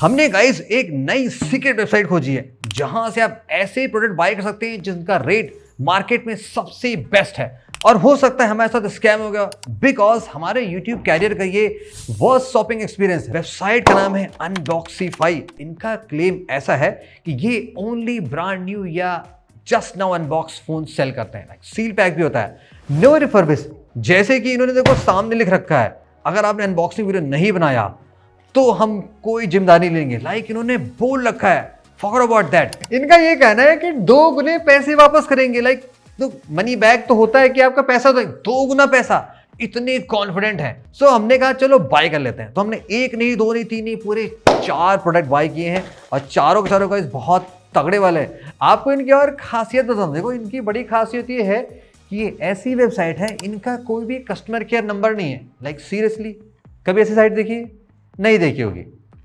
हमने गाइस एक नई सीक्रेट वेबसाइट खोजी है जहां से आप ऐसे प्रोडक्ट बाय कर सकते हैं जिनका रेट मार्केट में सबसे बेस्ट है। और हो सकता है हमारे साथ स्कैम हो गया बिकॉज हमारे YouTube कैरियर का ये वर्स्ट शॉपिंग एक्सपीरियंस है। वेबसाइट का नाम है अनबॉक्सिफाई। इनका क्लेम ऐसा है कि ये ओनली ब्रांड न्यू या just now unbox phone sell करते हैं। सील पैक भी होता है, नो रिफर्बिश। जैसे कि इन्होंने देखो सामने लिख रखा है, अगर आपने अनबॉक्सिंग वीडियो नहीं बनाया तो हम कोई जिम्मेदारी लेंगे। इन्होंने बोल रखा है, फॉरगेट अबाउट दैट। इनका ये कहना है कि 2 गुने पैसे वापस करेंगे। तो मनी बैक तो होता है कि आपका पैसा तो 2 गुना पैसा, इतने कॉन्फिडेंट है। सो हमने कहा चलो बाय कर लेते हैं। तो हमने 1 नहीं 2 नहीं 3 नहीं पूरे 4 प्रोडक्ट बाय किए हैं और चारों के चारों का बहुत तगड़े वाले हैं। आपको इनकी और खासियत बताऊं, देखो इनकी बड़ी खासियत ये है कि ये ऐसी वेबसाइट है, इनका कोई भी कस्टमर केयर नंबर नहीं है। सीरियसली कभी ऐसी साइट देखी नहीं देखी होगी,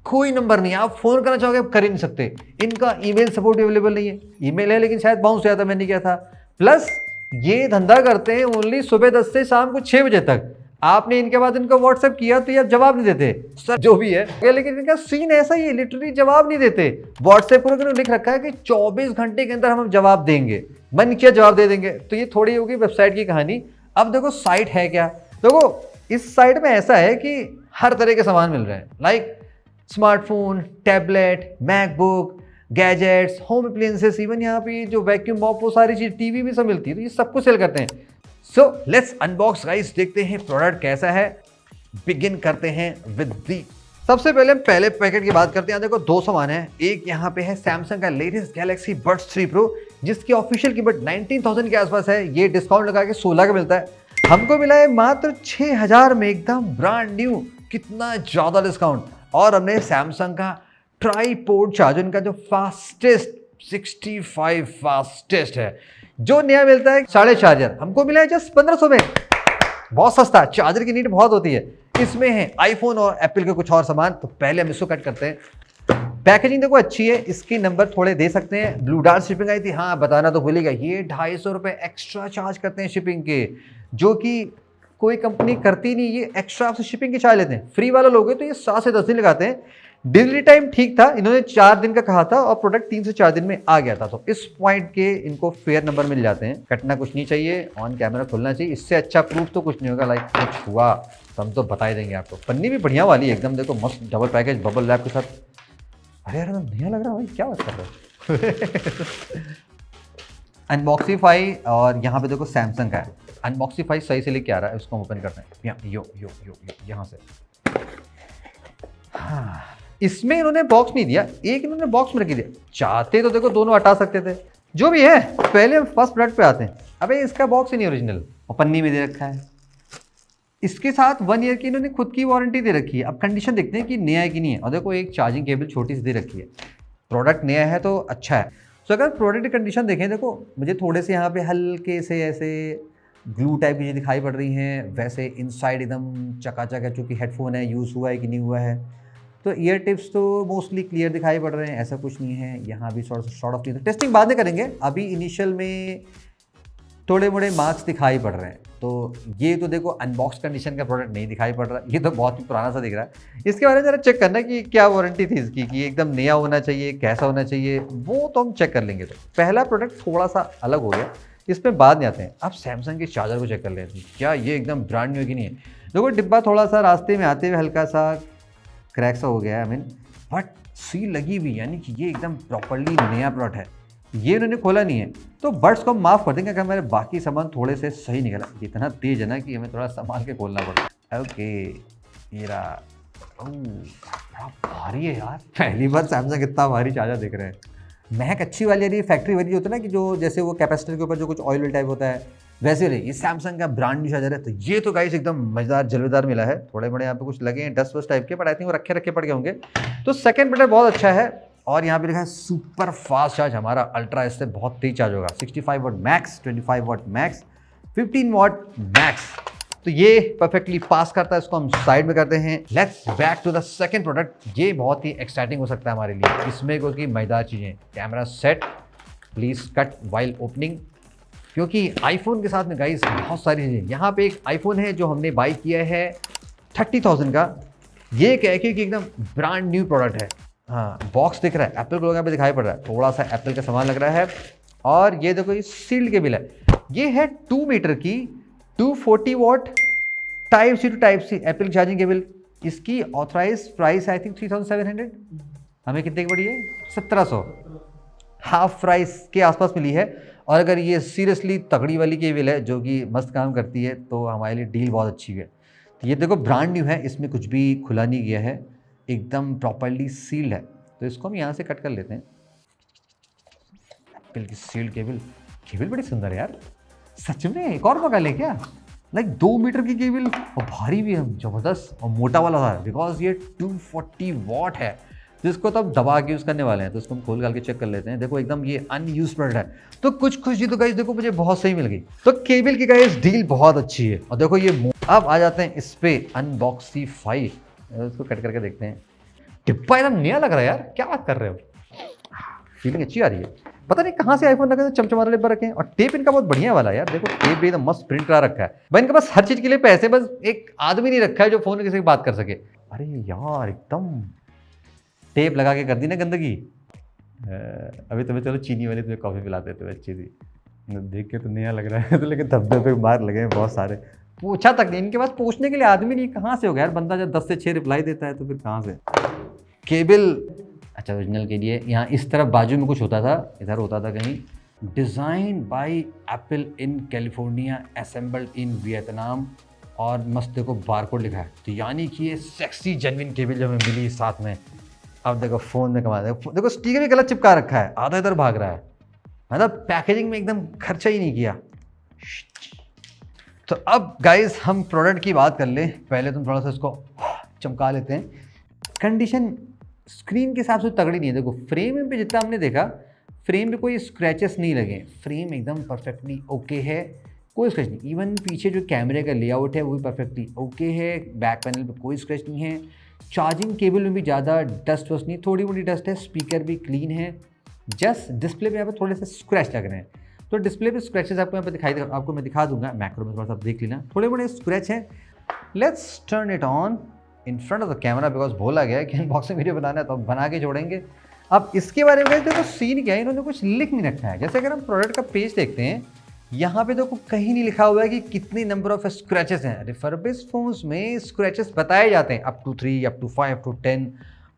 कोई नंबर नहीं है। आप फोन करना चाहोगे आप कर ही नहीं सकते। इनका ईमेल सपोर्ट अवेलेबल नहीं है, ईमेल है लेकिन शायद बाउंस हो जाता, मैंने किया था। प्लस ये धंधा करते हैं ओनली सुबह 10 से शाम को 6 बजे तक। आपने इनके बाद इनको व्हाट्सएप किया तो ये अब जवाब नहीं देते सर, जो भी है। लेकिन इनका सीन ऐसा ही है, लिटरली जवाब नहीं देते। व्हाट्सएप पर लिख रखा है कि 24 घंटे के अंदर हम जवाब देंगे, मन किया जवाब दे देंगे। तो ये थोड़ी होगी वेबसाइट की कहानी। अब देखो साइट है क्या, देखो इस साइट में ऐसा है कि हर तरह के सामान मिल रहे हैं, smartphone, tablet, MacBook, gadgets, home appliances, even यहाँ पे जो वैक्यूम मॉप, वो सारी चीज, टीवी भी सब मिलती है। तो ये सब कुछ सेल करते हैं। सो लेट्स अनबॉक्स गाइस, देखते हैं प्रोडक्ट कैसा है। बिगिन करते हैं विद दी। सबसे पहले हम पहले पैकेट की बात करते हैं। देखो 2 सामान है। एक यहाँ पे है सैमसंग का लेटेस्ट गैलेक्सी बड्स 3 प्रो, जिसकी ऑफिशियल कीमत 19,000 के आसपास है। ये डिस्काउंट लगा के 16 का मिलता है। हमको मिला है मात्र 6,000 में, एकदम ब्रांड न्यू। कितना ज्यादा डिस्काउंट। और हमने सैमसंग का ट्राईपोड चार्जर, इनका जो फास्टेस्ट 65 फास्टेस्ट है, जो नया मिलता है 4.5 चार्जर, हमको मिला है जस्ट 1500 में। बहुत सस्ता, चार्जर की नीड बहुत होती है। इसमें है आईफोन और एप्पल के कुछ और सामान। तो पहले हम इसको कट करते हैं। पैकेजिंग देखो अच्छी है, इसकी नंबर थोड़े दे सकते हैं। ब्लू डार्ट शिपिंग आई थी, हाँ बताना तो भूल ही गया। ये 250 रुपये एक्स्ट्रा चार्ज करते हैं शिपिंग के, जो कि कोई कंपनी करती नहीं। ये एक्स्ट्रा आपसे शिपिंग के चार्ज लेते हैं। फ्री वाला लोगे तो ये 7 से 10 दिन लगाते हैं। डिलीवरी टाइम ठीक था, इन्होंने 4 दिन का कहा था और प्रोडक्ट 3 से 4 दिन में आ गया था। तो इस पॉइंट के इनको फेयर नंबर मिल जाते हैं। कटना कुछ नहीं चाहिए, ऑन कैमरा खुलना चाहिए। इससे अच्छा प्रूफ तो कुछ नहीं होगा। कुछ हुआ तो हम तो बता ही देंगे आपको। पन्नी भी बढ़िया वाली है एकदम, देखो मस्त डबल पैकेज बबल रैप के साथ। अरे यार बढ़िया लग रहा है भाई, क्या बात कर रहे हो। अनबॉक्सिफाई, और यहाँ पे देखो सैमसंग का है। अनबॉक्सिफाई सही से लेके आ रहा है, उसको ओपन करते हैं। यहाँ से। हाँ, इसमें इन्होंने बॉक्स नहीं दिया, एक इन्होंने बॉक्स में रख दिया। चाहते तो देखो दोनों हटा सकते थे। जो भी है, पहले हम फर्स्ट प्रोडक्ट पे आते हैं। अबे इसका बॉक्स ही नहीं ओरिजिनल, और पन्नी में दे रखा है। इसके साथ 1 ईयर की इन्होंने खुद की वारंटी दे रखी है। अब कंडीशन देखते हैं कि नया है कि नहीं है। और देखो एक चार्जिंग केबल छोटी सी दे रखी है। प्रोडक्ट नया है तो अच्छा है। तो अगर प्रोडक्ट की कंडीशन देखें, देखो मुझे थोड़े से यहाँ पे हल्के से ऐसे ग्लू टाइप की चीज़ें दिखाई पड़ रही हैं। वैसे इनसाइड एकदम चकाचक है, चूँकि हेडफोन है, यूज़ हुआ है कि नहीं हुआ है। तो ईयर टिप्स तो मोस्टली क्लियर दिखाई पड़ रहे हैं, ऐसा कुछ नहीं है। यहाँ भी शॉर्ट ऑफ टेस्टिंग बाद में करेंगे। अभी इनिशियल में थोड़े मोड़े मार्क्स दिखाई पड़ रहे हैं। तो ये तो देखो अनबॉक्स कंडीशन का प्रोडक्ट नहीं दिखाई पड़ रहा, ये तो बहुत ही पुराना सा दिख रहा है। इसके बारे में ज़रा चेक करना कि क्या वारंटी थी इसकी, कि एकदम नया होना चाहिए, कैसा होना चाहिए, वो तो हम चेक कर लेंगे। तो पहला प्रोडक्ट थोड़ा सा अलग हो गया, इसमें बाद में आते हैं। अब सैमसंग के चार्जर को चेक कर लेते हैं, क्या ये एकदम ब्रांड न्यू की नहीं है। देखो डिब्बा थोड़ा सा रास्ते में आते हुए हल्का सा क्रैक सा हो गया है, बट सील लगी हुई, यानी कि ये एकदम प्रॉपरली नया प्रोडक्ट है। ये इन्होंने खोला नहीं है, तो बड्स को हम माफ़ कर देंगे अगर हमारे बाकी सामान थोड़े से सही निकला। इतना तेज है ना कि हमें थोड़ा संभाल के खोलना पड़ता है। ओके, ये रहा। बड़ा भारी है यार, पहली बार सैमसंग इतना भारी चार्जर देख रहे हैं। महक अच्छी वाली, यानी फैक्ट्री वाली होता है ना, कि जो जैसे वो कैपेसिटर के ऊपर जो कुछ ऑयल टाइप होता है, वैसे रही। ये सैमसंग का ब्रांड न्यू चार्जर है। तो ये तो गाइस एकदम मजेदार जलवेदार मिला है। थोड़े बड़े यहाँ पे कुछ लगे हैं डस्ट वस्ट टाइप के, बट आई थिंक वो रखे पड़ गए होंगे। तो सेकंड प्रोडक्ट बहुत अच्छा है। और यहाँ पे लिखा है सुपर फास्ट चार्ज। हमारा अल्ट्रा इससे बहुत तेज चार्ज होगा। 65 वाट मैक्स, 25 वाट मैक्स, 15 वाट मैक्स। तो ये परफेक्टली पास करता है। इसको हम साइड में करते हैं। Let's back to the second product. ये बहुत ही एक्साइटिंग हो सकता है हमारे लिए। इसमें कोई मजेदार चीज़ें। Camera set, please cut while opening, क्योंकि आईफोन के साथ में गाइस बहुत सारी चीज़ें। यहाँ पे एक आईफोन है जो हमने बाई किया है 30,000 का। ये कह के कि एकदम ब्रांड न्यू प्रोडक्ट है। हाँ बॉक्स दिख रहा है, एप्पल को यहाँ पे दिखाई पड़ रहा है, थोड़ा सा एप्पल का सामान लग रहा है। और ये देखो ये सील्ड केबल है, ये है 2 मीटर की 240 watt type C to type C Apple charging cable. इसकी ऑथराइज प्राइस आई थिंक 3700, हमें कितने की पड़ी है? 1700, हाफ प्राइस के आसपास मिली है। और अगर ये सीरियसली तगड़ी वाली केबल है जो कि मस्त काम करती है तो हमारे लिए डील बहुत अच्छी है। तो ये देखो ब्रांड न्यू है, इसमें कुछ भी खुला नहीं गया है, एकदम प्रॉपर्ली सील्ड है। तो इसको हम यहाँ से कट कर लेते हैं। एप्पल की सील्ड केबल, केबल बड़ी सुंदर है यार, सच में एक और मंगा ले क्या? लाइक 2 मीटर की केबल और भारी भी है, ज़बरदस्त और मोटा वाला था, बिकॉज ये 240 वॉट है। तो इसको तो अब दबा के यूज़ करने वाले हैं, तो इसको हम खोल घाल के चेक कर लेते हैं। देखो एकदम ये अनयूज प्रोडक्ट है, तो कुछ खुशी तो गाइस देखो मुझे बहुत सही मिल गई। तो केबल की गाइस डील बहुत अच्छी है। और देखो ये अब आ जाते हैं इस पे अनबॉक्सीफाई, इसको कट करके देखते हैं। डिब्बा एकदम नया लग रहा है यार, क्या बात कर रहे हो, फीलिंग अच्छी आ रही है। पता नहीं कहाँ से आईफोन रखे, चमचमा डिब्बा रखे हैं। और टेप इनका बहुत बढ़िया वाला है यार, देखो टेप भी एकदम मस्त प्रिंट करा रखा है भाई। इनके पास हर चीज़ के लिए पैसे, बस एक आदमी नहीं रखा है जो फोन किसी से बात कर सके। अरे यार एकदम टेप लगा के कर दी ना गंदगी। अभी तुम्हें चलो चीनी वाले तुम्हें कॉफ़ी पिला देते हुए अच्छी सी, देख के तो नया लग रहा है तो लेकिन धब्बे पे मार लगे हैं बहुत सारे। पूछा तक नहीं, इनके पास पूछने के लिए आदमी नहीं, कहाँ से हो गया यार बंदा जब 10 से 6 रिप्लाई देता है तो फिर कहाँ से। केबल अच्छा ओरिजिनल के लिए यहाँ इस तरफ बाजू में कुछ होता था, इधर होता था कहीं design by apple in California, assembled in Vietnam, और मस्त देखो बारकोड लिखा है। तो यानी कि ये सेक्सी जेन्युइन केबल जो हमें मिली साथ में। अब देखो फ़ोन में कमा देखो स्टिकर भी गलत चिपका रखा है, आधा इधर भाग रहा है, मतलब पैकेजिंग में एकदम खर्चा ही नहीं किया। तो अब गाइस हम प्रोडक्ट की बात कर ले, पहले तुम थोड़ा सा इसको चमका लेते हैं। कंडीशन स्क्रीन के हिसाब से तगड़ी नहीं है, देखो फ्रेम पे जितना हमने देखा फ्रेम पे कोई स्क्रैचेस नहीं लगे, फ्रेम एकदम परफेक्टली ओके है, कोई स्क्रैच नहीं। इवन पीछे जो कैमरे का लेआउट है वो भी परफेक्टली ओके है, बैक पैनल पे कोई स्क्रैच नहीं है। चार्जिंग केबल में भी ज़्यादा डस्ट वस्ट नहीं, थोड़ी मोटी डस्ट है, स्पीकर भी क्लीन है, जस्ट डिस्प्ले पे यहाँ पे थोड़े से स्क्रैच लग रहे हैं। तो डिस्प्ले पे स्क्रैचेस आपको यहाँ पे आपको मैं दिखा दूंगा, मैक्रो में थोड़ा सा देख लेना, थोड़े मोटे स्क्रैच हैं। Let's turn it on in front of the camera, because बोला गया है कि अनबॉक्सिंग वीडियो बनाना है तो हम बना के जोड़ेंगे। अब इसके बारे में देखो सीन क्या है, इन्होंने कुछ लिख नहीं रखा है। जैसे अगर हम प्रोडक्ट का पेज देखते हैं, यहाँ पे देखो कहीं नहीं लिखा हुआ है कि कितनी नंबर ऑफ स्क्रैचेस हैं। रिफर्बिश्ड फोन्स में स्क्रैचेस बताए जाते हैं up to 3, up to 5, up to 10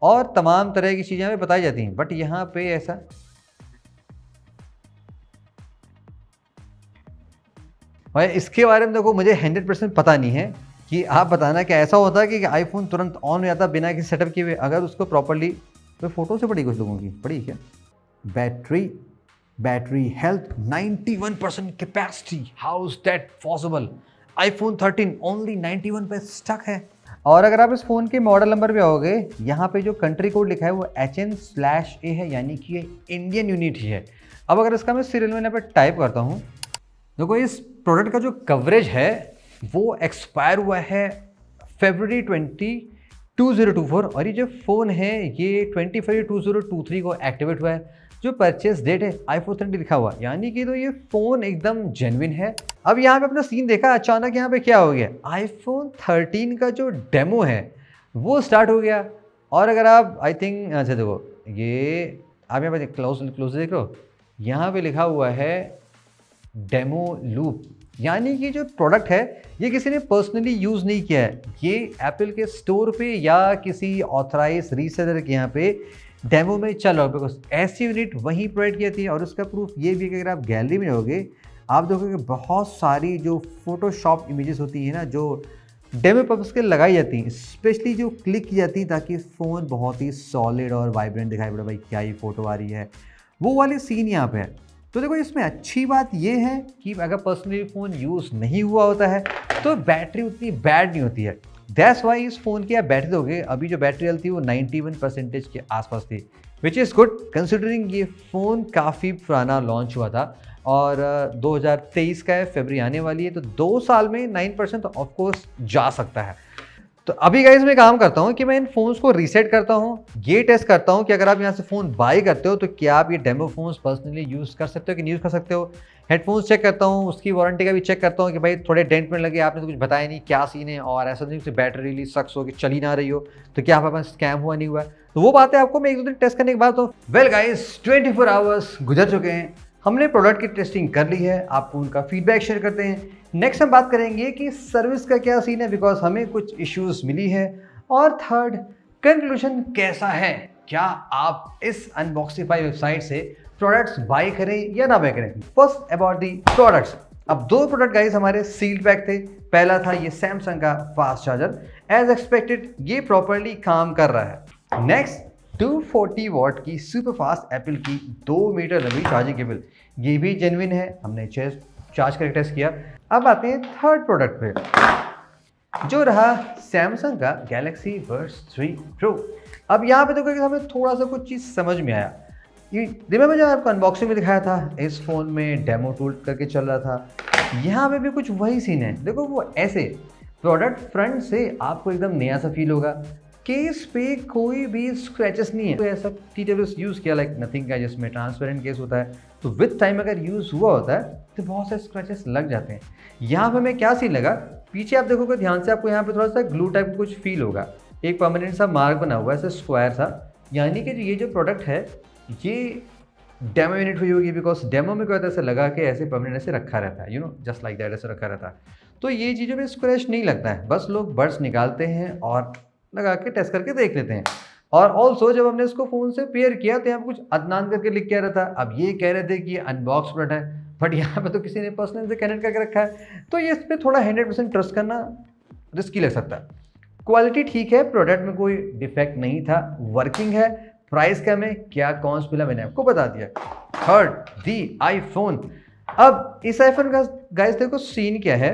और तमाम तरह की चीज़ें हमें बताई जाती हैं, बट यहाँ पे ऐसा भाई इसके बारे में देखो मुझे 100% पता नहीं है कि आप बताना क्या ऐसा होता है कि आईफोन तुरंत ऑन हो जाता बिना किसी सेटअप किए हुए, अगर उसको प्रॉपर्ली। तो फोटो से पड़ी कुछ लोगों की पड़ी क्या? Battery health 91% capacity, how is that possible? IPhone 13 only 91 पे स्टक है। और अगर आप इस फ़ोन के मॉडल नंबर पे आओगे, यहाँ पे जो कंट्री कोड लिखा है वो HN/A है, यानी कि ये इंडियन यूनिट ही है। अब अगर इसका मैं सीरियल में यहाँ पे टाइप करता हूँ, देखो इस प्रोडक्ट का जो कवरेज है वो एक्सपायर हुआ है February 20, 2024, और ये जो फ़ोन है ये 20 फरवरी 2023 को एक्टिवेट हुआ है। जो परचेस डेट है iPhone 13 लिखा हुआ, यानी कि तो ये फ़ोन एकदम जेन्युइन है। अब यहाँ पे अपना सीन देखा, अचानक यहाँ पे क्या हो गया, iPhone 13 का जो डेमो है वो स्टार्ट हो गया। और अगर आप आई थिंक अच्छा देखो ये आप यहाँ पे क्लोज देख रहे हो, यहाँ पे लिखा हुआ है डेमो लूप, यानी कि जो प्रोडक्ट है ये किसी ने पर्सनली यूज़ नहीं किया है, ये एप्पल के स्टोर पे या किसी ऑथराइज रीसेलर के यहाँ पे डेमो में चल रहा है। बिकॉज ऐसी यूनिट वहीं प्रोवाइड की जाती है। और उसका प्रूफ ये भी है कि अगर आप गैलरी में होगे आप देखोगे बहुत सारी जो फोटोशॉप इमेजेस होती है ना, जो डेमो पर्पस के लगाई जाती हैं, स्पेशली जो क्लिक की जाती है ताकि फ़ोन बहुत ही सॉलिड और वाइब्रेंट दिखाई पड़े, भाई क्या ही फ़ोटो आ रही है, वो वाली सीन यहाँ पे है। तो देखो इसमें अच्छी बात ये है कि अगर पर्सनली फ़ोन यूज़ नहीं हुआ होता है तो बैटरी उतनी बैड नहीं होती है। दैट्स वाई इस फ़ोन की आप बैटरी दोगे, अभी जो बैटरी हेल्थ थी वो 91% के आसपास थी, विच इज़ गुड कंसिडरिंग ये फ़ोन काफ़ी पुराना लॉन्च हुआ था और 2023 का है, फरवरी आने वाली है, तो 2 साल में 9% तो ऑफकोर्स जा सकता है। तो अभी गाइस मैं काम करता हूँ कि मैं इन फोन्स को रीसेट करता हूँ, ये टेस्ट करता हूँ कि अगर आप यहाँ से फ़ोन बाय करते हो तो क्या आप ये डेमो फोन्स पर्सनली यूज़ कर सकते हो कि नहीं यूज़ कर सकते हो। हेडफोन्स चेक करता हूँ, उसकी वारंटी का भी चेक करता हूँ कि भाई थोड़े डेंट में लगे, आपने तो कुछ बताया नहीं क्या सीन है, और ऐसा नहीं कि बैटरी रिलीज सक्स हो कि चल ही ना रही हो, तो क्या आपके पास स्कैम हुआ नहीं हुआ। तो वो बातें आपको मैं 1-2 दिन टेस्ट करने के बाद तो वेल गाइस 24 आवर्स गुजर चुके हैं, हमने प्रोडक्ट की टेस्टिंग कर ली है, आपको उनका फीडबैक शेयर करते हैं। नेक्स्ट हम बात करेंगे कि सर्विस का क्या सीन है, बिकॉज हमें कुछ इश्यूज मिली है। और थर्ड, कंक्लूजन कैसा है, क्या आप इस अनबॉक्सिफाई वेबसाइट से प्रोडक्ट्स बाय करें या ना बाय करें। First about the products. अब 2 प्रोडक्ट गाइस हमारे सील्ड पैक थे। पहला था ये सैमसंग का फास्ट चार्जर, एज एक्सपेक्टेड ये प्रॉपरली काम कर रहा है। नेक्स्ट 240 वॉट की सुपर फास्ट एप्पल की 2 मीटर लंबी चार्जिंग केबल, ये भी जेन्युइन है, हमने चार्ज करके टेस्ट किया। अब आते हैं थर्ड प्रोडक्ट पे, जो रहा सैमसंग का गैलेक्सी बड्स 3 प्रो। अब यहाँ पे देखो कि हमें थोड़ा सा कुछ चीज़ समझ में आया। ये रिमेंबर जब आपको अनबॉक्सिंग में दिखाया था, इस फ़ोन में डेमो टूल करके चल रहा था, यहाँ पे भी कुछ वही सीन है। देखो वो ऐसे प्रोडक्ट फ्रंट से आपको एकदम नया सा फील होगा, केस पे कोई भी स्क्रैचेस नहीं है। तो ऐसा TWS यूज़ किया लाइक नथिंग का, जिसमें ट्रांसपेरेंट केस होता है, तो विद टाइम अगर यूज़ हुआ होता है तो बहुत से स्क्रैचेस लग जाते हैं। यहाँ पे हमें क्या सीन लगा, पीछे आप देखोगे ध्यान से, आपको यहाँ पे थोड़ा सा ग्लू टाइप का कुछ फील होगा, एक परमानेंट सा मार्क बना हुआ है, ऐसा स्क्वायर सा, यानी कि ये जो प्रोडक्ट है ये डेमो यूनिट हुई होगी, बिकॉज डेमो में क्या होता है, ऐसा लगा कि ऐसे परमानेंट ऐसे रखा रहता है, जस्ट लाइक दैट, ऐसे रखा रहता है। तो ये चीज़ों में स्क्रैच नहीं लगता है, बस लोग बड्स निकालते हैं और लगा के टेस्ट करके देख लेते हैं। और ऑल्सो जब हमने इसको फ़ोन से पेयर किया तो यहाँ पे कुछ अदनान करके लिख के आ रहा था। अब ये कह रहे थे कि ये अनबॉक्स प्रोडक्ट है, बट यहाँ पे तो किसी ने पर्सनल से कनेक्ट करके रखा है, तो ये इस पर थोड़ा 100% ट्रस्ट करना रिस्की लग सकता है। क्वालिटी ठीक है, प्रोडक्ट में कोई डिफेक्ट नहीं था, वर्किंग है। प्राइस क्या में क्या कौन सा मिला मैंने आपको बता दिया। थर्ड, दी आईफोन। अब इस आईफोन का गाइस देखो सीन क्या है,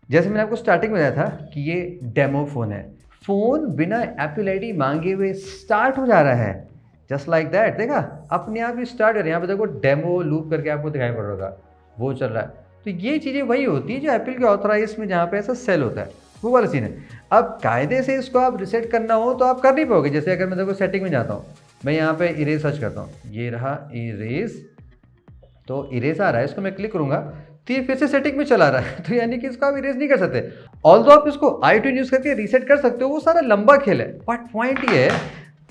जैसे मैंने आपको स्टार्टिंग में बताया था कि ये डेमो फ़ोन है, फ़ोन बिना एप्पल आईडी मांगे हुए स्टार्ट हो जा रहा है, जस्ट लाइक दैट। देखा अपने आप ही स्टार्ट है, यहाँ पे देखो डेमो लूप करके आपको दिखाई पड़ रहा होगा, वो चल रहा है। तो ये चीज़ें वही होती है जो एप्पल के ऑथराइज में जहाँ पे ऐसा सेल होता है, वो वाला सीन है। अब कायदे से इसको आप रिसेट करना हो तो आप कर नहीं पाओगे। जैसे अगर मैं देखो सेटिंग में जाता हूँ, मैं यहाँ पे इरेज सर्च करता हूँ, ये रहा इरेज, तो इरेज आ रहा है, इसको मैं क्लिक करूँगा तो ये फिर से सेटिंग में चला रहा है, तो यानी कि इसको आप इरेज नहीं कर सकते। ऑल्दो आप इसको iTunes यूज़ करके रीसेट कर सकते हो, वो सारा लंबा खेल है। बट पॉइंट ये है,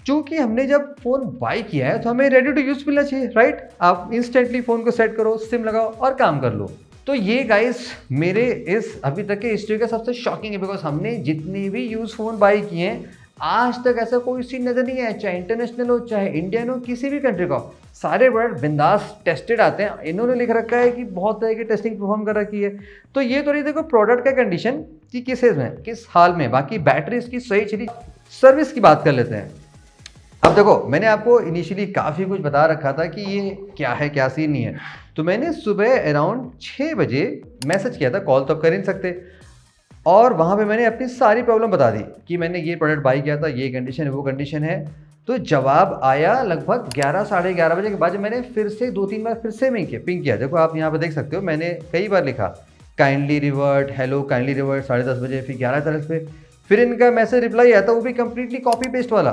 चूँकि हमने जब फ़ोन बाय किया है तो हमें रेडी टू यूज़ मिलना चाहिए, राइट। आप इंस्टेंटली फ़ोन को सेट करो, सिम लगाओ और काम कर लो। तो ये गाइस मेरे इस अभी तक के हिस्ट्री का सबसे शॉकिंग है, बिकॉज हमने जितने भी यूज़ फ़ोन बाय किए हैं आज तक ऐसा कोई सीन नज़र नहीं है, चाहे इंटरनेशनल हो चाहे इंडियन हो, किसी भी कंट्री का हो, सारे प्रोडक्ट बिंदास टेस्टेड आते हैं। इन्होंने लिख रखा है कि बहुत तरह की टेस्टिंग परफॉर्म कर रखी है। तो ये तो नहीं देखो प्रोडक्ट का कंडीशन कि किस एज में किस हाल में, बाकी बैटरी इसकी सही चली। सर्विस की बात कर लेते हैं। अब देखो मैंने आपको इनिशियली काफ़ी कुछ बता रखा था कि ये क्या है क्या सीन नहीं है, तो मैंने सुबह अराउंड 6 बजे मैसेज किया था, कॉल तो आप कर नहीं सकते, और वहाँ पे मैंने अपनी सारी प्रॉब्लम बता दी कि मैंने ये प्रोडक्ट बाई किया था, ये कंडीशन है वो कंडीशन है। तो जवाब आया लगभग 11 साढ़े 11 बजे के बाद, जब मैंने फिर से 2-3 बार फिर से पिंग किया। देखो आप यहाँ पे देख सकते हो, मैंने कई बार लिखा kindly revert, hello kindly revert 10:30 बजे, फिर 11:30 पे फिर इनका मैसेज रिप्लाई आया था, वो भी कम्प्लीटली कॉपी पेस्ट वाला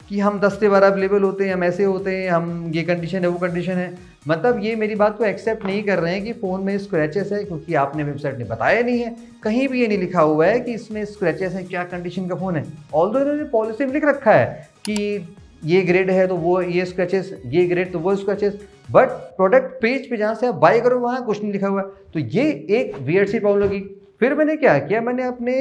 कि हम 10 से 12 अवेलेबल होते हैं, हम ऐसे होते हैं, हम ये कंडीशन है वो कंडीशन है। मतलब ये मेरी बात को एक्सेप्ट नहीं कर रहे हैं कि फ़ोन में स्क्रैचेस है, क्योंकि आपने वेबसाइट में बताया नहीं है, कहीं भी ये नहीं लिखा हुआ है कि इसमें स्क्रैचेस है, क्या कंडीशन का फ़ोन है। ऑल्दो इन्होंने पॉलिसी में लिख रखा है कि ये ग्रेड है तो वो ये स्क्रैचेस, ये ग्रेड तो वो स्क्रैचेस, बट प्रोडक्ट पेज पे जहाँ से आप बाय करो वहाँ कुछ नहीं लिखा हुआ। तो ये एक वियर्ड सी प्रॉब्लम होगी। फिर मैंने क्या किया, मैंने अपने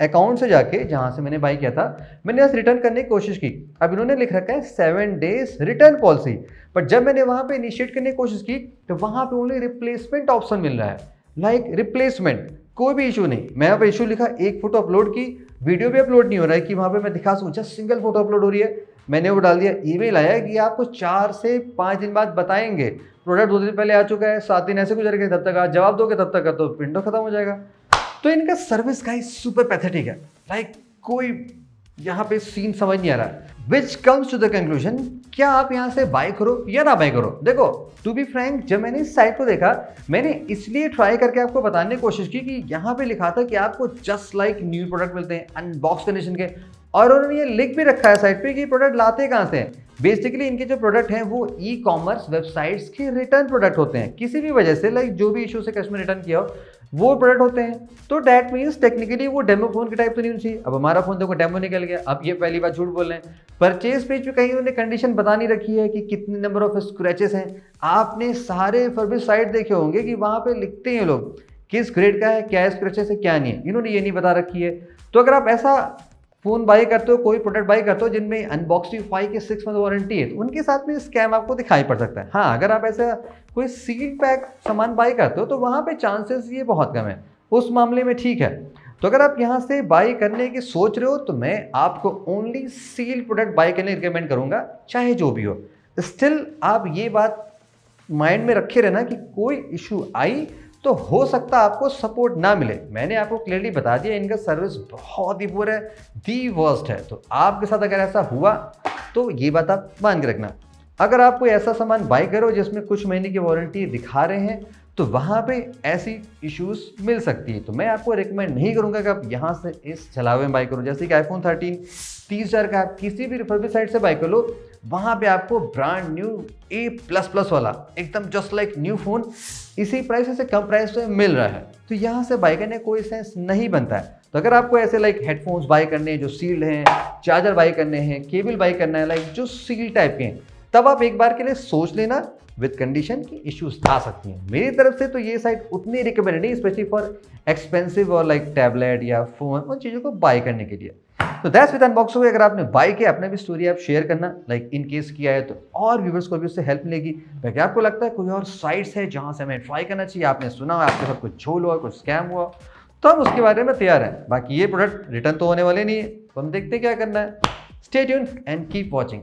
अकाउंट से जाके जहाँ से मैंने बाई किया था, मैंने बस रिटर्न करने की कोशिश की। अब इन्होंने लिख रखा है 7 डेज रिटर्न पॉलिसी, बट जब मैंने वहाँ पे इनिशिएट करने की कोशिश की तो वहाँ पे ओनली रिप्लेसमेंट ऑप्शन मिल रहा है, लाइक रिप्लेसमेंट, कोई भी इशू नहीं। मैं यहाँ पे इशू लिखा, एक फ़ोटो अपलोड की, वीडियो भी अपलोड नहीं हो रहा है कि वहाँ पे मैं दिखा सकूँ, जस्ट सिंगल फोटो अपलोड हो रही है। मैंने वो डाल दिया, ईमेल आया कि आपको 4 से 5 दिन बाद बताएंगे। प्रोडक्ट 2 दिन पहले आ चुका है, 7 दिन ऐसे गुजर गए, तब तक आप जवाब दोगे तब तक का तो विंडो खत्म हो जाएगा। तो इनका सर्विस गाइस सुपर पैथेटिक है, लाइक कोई यहाँ पे सीन समझ नहीं आ रहा। Which comes to the conclusion, क्या आप यहाँ से बाय करो या ना बाय करो। देखो टू बी फ्रैंक, जब मैंने इस साइट को देखा मैंने इसलिए ट्राई करके आपको बताने की कोशिश की कि यहाँ पे लिखा था कि आपको जस्ट लाइक न्यू प्रोडक्ट मिलते हैं अनबॉक्स कंडीशन के, और उन्होंने ये लिख भी रखा है साइट पे कि प्रोडक्ट लाते कहाँ से हैं। बेसिकली इनके जो प्रोडक्ट हैं वो ई कॉमर्स वेबसाइट्स के रिटर्न प्रोडक्ट होते हैं, किसी भी वजह से लाइक जो भी इशू से कस्टमर रिटर्न किया हो वो प्रोडक्ट होते हैं। तो डैट मीन्स टेक्निकली वो डेमो फोन के टाइप तो नहीं होनी चाहिए। अब हमारा फोन देखो डेमो निकल गया, अब ये पहली बार झूठ बोल रहे हैं। परचेज पेज पे कहीं उन्होंने कंडीशन बता नहीं रखी है कि कितने नंबर ऑफ स्क्रैचेस हैं। आपने सारे फर्बिश साइट देखे होंगे कि वहाँ पे लिखते हैं लोग किस ग्रेड का है, क्या स्क्रैचेस है क्या नहीं है, इन्होंने ये नहीं बता रखी है। तो अगर आप ऐसा फोन बाय करते हो, कोई प्रोडक्ट बाय करते हो जिनमें अनबॉक्सिंग 5 के 6 मंथ वारंटी है, तो उनके साथ में स्कैम आपको दिखाई पड़ सकता है। हाँ, अगर आप ऐसा कोई सील पैक सामान बाय करते हो तो वहाँ पे चांसेस ये बहुत कम है, उस मामले में ठीक है। तो अगर आप यहाँ से बाय करने की सोच रहे हो तो मैं आपको ओनली सील प्रोडक्ट बाय करने रिकमेंड करूँगा, चाहे जो भी हो। स्टिल आप ये बात माइंड में रखे रहना कि कोई इशू आई तो हो सकता है आपको सपोर्ट ना मिले। मैंने आपको क्लियरली बता दिया इनका सर्विस बहुत ही पुअर है, दी वर्स्ट है। तो आपके साथ अगर ऐसा हुआ तो ये बात आप मान के रखना। अगर आप कोई ऐसा सामान बाय करो जिसमें कुछ महीने की वारंटी दिखा रहे हैं तो वहाँ पे ऐसी इश्यूज मिल सकती है। तो मैं आपको रिकमेंड नहीं करूँगा कि आप यहाँ से इस छलावे में बाय करो। जैसे कि आईफोन 13 30,000 का आप किसी भी रिफर्बिश साइट से बाय कर लो, वहाँ पे आपको ब्रांड न्यू A++ वाला एकदम जस्ट लाइक न्यू फोन इसी प्राइस से कम प्राइस में मिल रहा है। तो यहाँ से बाय करने कोई सेंस नहीं बनता है। तो अगर आपको ऐसे लाइक हेडफोन्स बाय करने हैं जो सील्ड हैं, चार्जर बाय करने हैं, केबल बाय करना है लाइक जो सील टाइप के हैं, तब आप एक बार के लिए सोच लेना विद कंडीशन की इश्यूज आ सकती हैं। मेरी तरफ से तो ये साइट उतनी रिकमेंडेड नहीं, स्पेशली फॉर एक्सपेंसिव और लाइक टैबलेट या फोन, उन चीज़ों को बाय करने के लिए। तो दैट्स विद अनबॉक्सिंग। अगर आपने बाय किया, अपने भी स्टोरी आप शेयर करना, लाइक इन केस किया है तो और व्यूवर्स को भी उससे हेल्प मिलेगी। बाकी आपको लगता है कोई और साइट्स है जहाँ से हमें ट्राई करना चाहिए, आपने सुना हो आपके साथ कुछ झोल हुआ, कुछ स्कैम हुआ, तो हम उसके बारे में तैयार हैं। बाकी ये प्रोडक्ट रिटर्न तो होने वाले नहीं है, तो हम देखते क्या करना है। Stay tuned and keep watching.